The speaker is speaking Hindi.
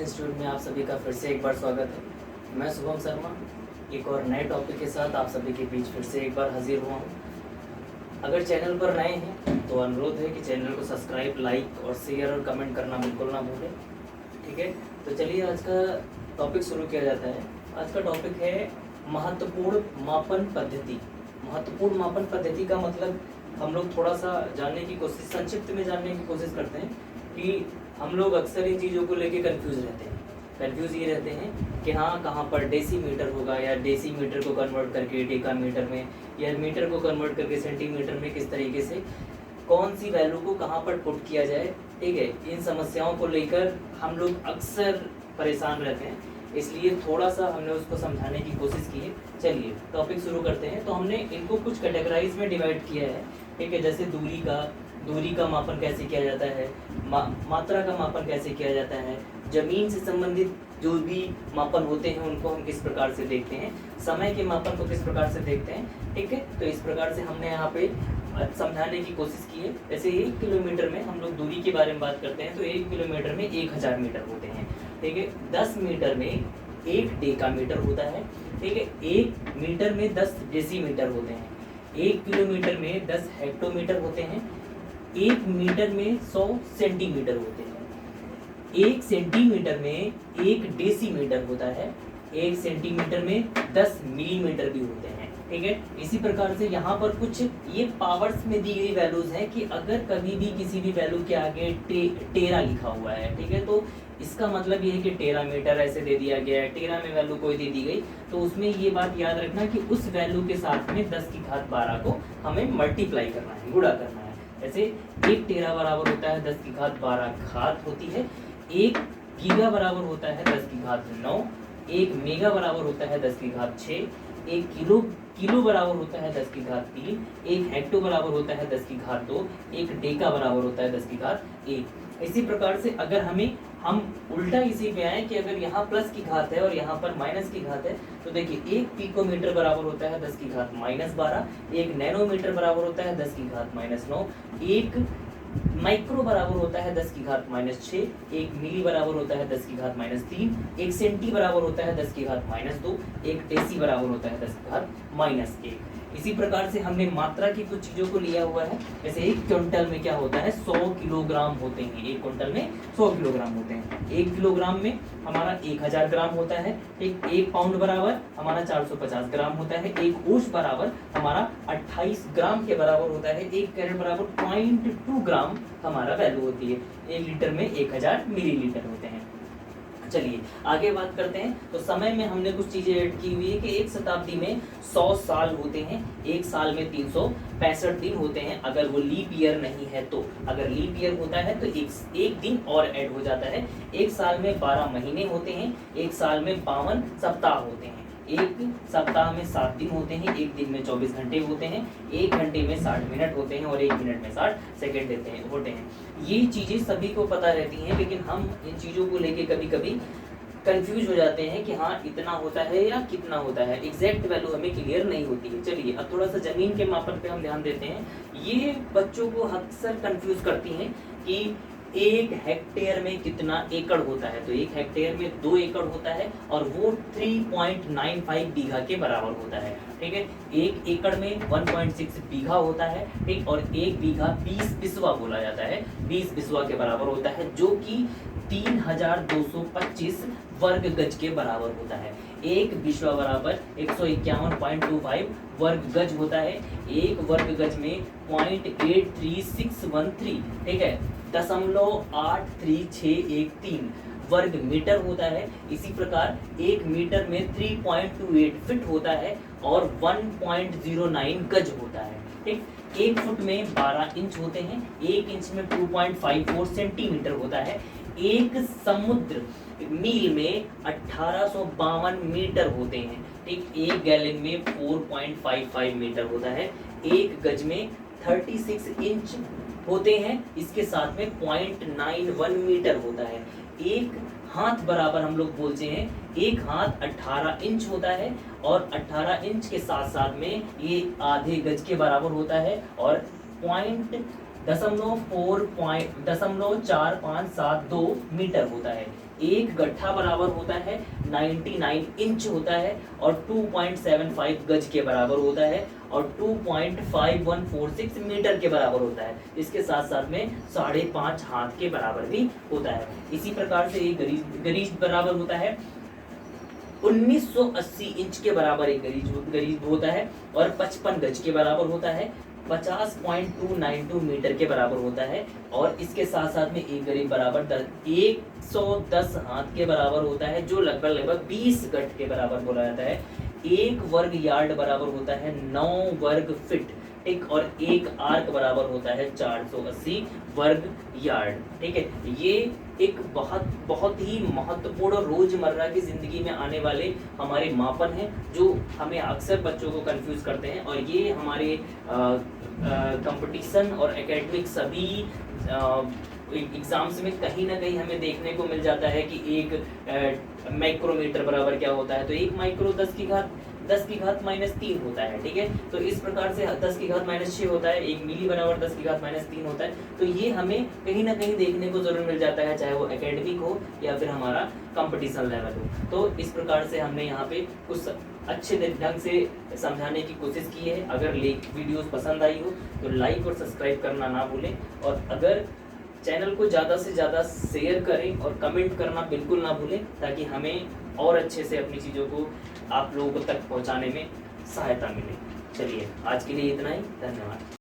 इंस्टीट्यूट में आप सभी का फिर से एक बार स्वागत है। मैं शुभम शर्मा एक और नए टॉपिक के साथ आप सभी के बीच फिर से एक बार हाजिर हुआ हूँ। अगर चैनल पर नए हैं तो अनुरोध है कि चैनल को सब्सक्राइब, लाइक और शेयर और कमेंट करना बिल्कुल ना भूलें। ठीक है, तो चलिए आज का टॉपिक शुरू किया जाता है। आज का टॉपिक है महत्वपूर्ण मापन पद्धति। महत्वपूर्ण मापन पद्धति का मतलब हम लोग थोड़ा सा जानने की कोशिश, संक्षिप्त में जानने की कोशिश करते हैं कि हम लोग अक्सर इन चीज़ों को लेके कंफ्यूज रहते हैं। कंफ्यूज ये रहते हैं कि हाँ, कहाँ पर डेसीमीटर होगा या डेसीमीटर को कन्वर्ट करके डेकामीटर में या मीटर को कन्वर्ट करके सेंटीमीटर में किस तरीके से कौन सी वैल्यू को कहाँ पर पुट किया जाए। ठीक है, इन समस्याओं को लेकर हम लोग अक्सर परेशान रहते हैं, इसलिए थोड़ा सा हमने उसको समझाने की कोशिश की है। चलिए टॉपिक शुरू करते हैं। तो हमने इनको कुछ कैटेगराइज में डिवाइड किया है। ठीक है, जैसे दूरी का मापन कैसे किया जाता है, मात्रा का मापन कैसे किया जाता है, जमीन से संबंधित जो भी मापन होते हैं उनको हम किस प्रकार से देखते हैं, समय के मापन को किस प्रकार से देखते हैं। ठीक है, तो इस प्रकार से हमने यहाँ पे समझाने की कोशिश की है। जैसे 1 किलोमीटर में हम लोग दूरी के बारे में बात करते हैं तो 1 किलोमीटर में 1000 मीटर होते हैं। ठीक है, 10 मीटर में 1 डेकामीटर होता है। ठीक है, 1 मीटर में 10 डेसीमीटर होते हैं। 1 किलोमीटर में 10 हेक्टोमीटर होते हैं। 1 मीटर में 100 सेंटीमीटर होते हैं। 1 सेंटीमीटर में 1 डेसीमीटर होता है। 1 सेंटीमीटर में 10 मिलीमीटर भी होते हैं। ठीक है, इसी प्रकार से यहाँ पर कुछ ये पावर्स में दी गई वैल्यूज हैं कि अगर कभी भी किसी भी वैल्यू के आगे टेरा लिखा हुआ है, ठीक है, तो इसका मतलब ये है कि टेरामीटर ऐसे दे दिया गया है, टेरा में वैल्यू कोई दे दी गई, तो उसमें ये बात याद रखना कि उस वैल्यू के साथ में 10 की घात 12 को हमें मल्टीप्लाई करना है, गुणा करना है। जैसे 1 टेरा बराबर होता है 10 की घात 12 घात होती है। 1 गीगा बराबर होता है 10 की घात 9। 1 मेगा बराबर होता है 10 की घात 6। 1 किलो बराबर होता है 10 की घात 3। 1 हेक्टो बराबर होता है 10 की घात 2। 1 डेका बराबर होता है 10 की घात 1। इसी प्रकार से अगर हम उल्टा इसी पे आए कि अगर यहाँ प्लस की घात है और यहाँ पर माइनस की घात है, तो देखिए 1 पिकोमीटर बराबर होता है 10 की घात -12। 1 नैनोमीटर बराबर होता है 10 की घात -9। 1 माइक्रो बराबर होता है 10 की घात -6। 1 मिली बराबर होता है 10 की घात -3। 1 सेंटी बराबर होता है 10 की घात -2। 1 डेसी बराबर होता है 10 की घात -1। इसी प्रकार से हमने मात्रा की कुछ चीजों को लिया हुआ है। जैसे 1 क्विंटल में क्या होता है, 100 किलोग्राम होते हैं। 1 क्विंटल में 100 किलोग्राम होते हैं। 1 किलोग्राम में हमारा 1000 ग्राम होता है। 1 पाउंड बराबर हमारा 450 ग्राम होता है। 1 औंस बराबर हमारा 28 ग्राम के बराबर होता है। 1 कैरेट बराबर 0.2 ग्राम हमारा वैल्यू होती है। 1 लीटर में 1000 मिलीलीटर होते हैं। चलिए आगे बात करते हैं। तो समय में हमने कुछ चीजें ऐड की हुई है कि एक शताब्दी में 100 साल होते हैं। एक साल में 365 दिन होते हैं, अगर वो लीप ईयर नहीं है तो। अगर लीप ईयर होता है तो एक दिन और ऐड हो जाता है। एक साल में 12 महीने होते हैं। एक साल में 52 सप्ताह होते हैं। एक सप्ताह में 7 दिन होते हैं। एक दिन में 24 घंटे होते हैं। 1 घंटे में 60 मिनट होते हैं और 1 मिनट में 60 सेकंड होते हैं। ये चीजें सभी को पता रहती हैं, लेकिन हम इन चीजों को लेके कभी कभी कंफ्यूज हो जाते हैं कि हाँ इतना होता है या कितना होता है, एग्जैक्ट वैल्यू हमें क्लियर नहीं होती है। चलिए अब थोड़ा सा जमीन के मापन पे हम ध्यान देते हैं। ये बच्चों को अक्सर कंफ्यूज करती हैं कि 1 हेक्टेयर में कितना एकड़ होता है। तो 1 हेक्टेयर में 2 एकड़ होता है और वो 3.95 बीघा के बराबर होता है। ठीक है, 1 एकड़ में 1.6 बीघा होता है। ठीक, और 1 बीघा 20 बिस्वा बोला जाता है। 20 बिस्वा के बराबर होता है, जो कि 3225 वर्ग गज के बराबर होता है। 1 बिस्वा बराबर 151.25 वर्ग गज होता है। 1 वर्ग गज में 0.83613, ठीक है, 0.83613 वर्ग मीटर होता है। इसी प्रकार 1 मीटर में 3.28 फिट होता है और 1.09 गज होता है। ठीक, 1 फुट में 12 इंच होते हैं। 1 इंच में 2.54 सेंटीमीटर होता है। 1 समुद्र मील में 1852 मीटर होते हैं। ठीक, 1 गैलन में 4.55 मीटर होता है। 1 गज में 36 इंच होते हैं। इसके साथ में 0.91 मीटर होता है। 1 हाथ बराबर हम लोग बोलते हैं, 1 हाथ 18 इंच होता है और 18 इंच के साथ साथ में ये आधे गज के बराबर होता है और 0.4572 मीटर होता है। एक गट्ठा बराबर होता है 99 इंच होता है और 2.75 गज के बराबर होता है और 2.5146 मीटर के बराबर होता है। इसके साथ साथ में 5.5 हाथ के बराबर भी होता है। इसी प्रकार से एक गरीज बराबर होता है 1980 इंच के बराबर एक गरीज होता है और 55 गज के बराबर होता है, 50.292 मीटर के बराबर होता है और इसके साथ साथ में एक गरीब बराबर 110 हाथ के बराबर होता है, जो लगभग 20 गज के बराबर बोला जाता है। एक वर्ग यार्ड बराबर होता है 9 वर्ग फीट, ठीक, और एक आर्क बराबर होता है 480 वर्ग यार्ड, ठीक है। ये एक बहुत ही महत्वपूर्ण रोजमर्रा की जिंदगी में आने वाले हमारे मापन हैं, जो हमें अक्सर बच्चों को कंफ्यूज करते हैं और ये हमारे कंपटीशन और एकेडमिक सभी एग्जाम्स में कहीं ना कहीं हमें देखने को मिल जाता है कि एक माइक्रोमीटर बराबर क्या होता है, तो एक माइक्रो 10 की घात -3 होता है, ठीक है। तो इस प्रकार से 10 की घात -6 होता है, एक मिली बराबर 10 की घात -3 होता है। तो ये हमें कहीं ना कहीं देखने को जरूर मिल जाता है, चाहे वो एकेडमिक हो या फिर हमारा कंपटीशन लेवल हो। तो इस प्रकार से हमने यहाँ पे कुछ अच्छे ढंग से समझाने की कोशिश की है। अगर वीडियोस पसंद आई हो तो लाइक और सब्सक्राइब करना ना भूलें और अगर चैनल को ज़्यादा से ज़्यादा शेयर करें और कमेंट करना बिल्कुल ना भूलें, ताकि हमें और अच्छे से अपनी चीज़ों को आप लोगों तक पहुंचाने में सहायता मिले। चलिए आज के लिए इतना ही, धन्यवाद।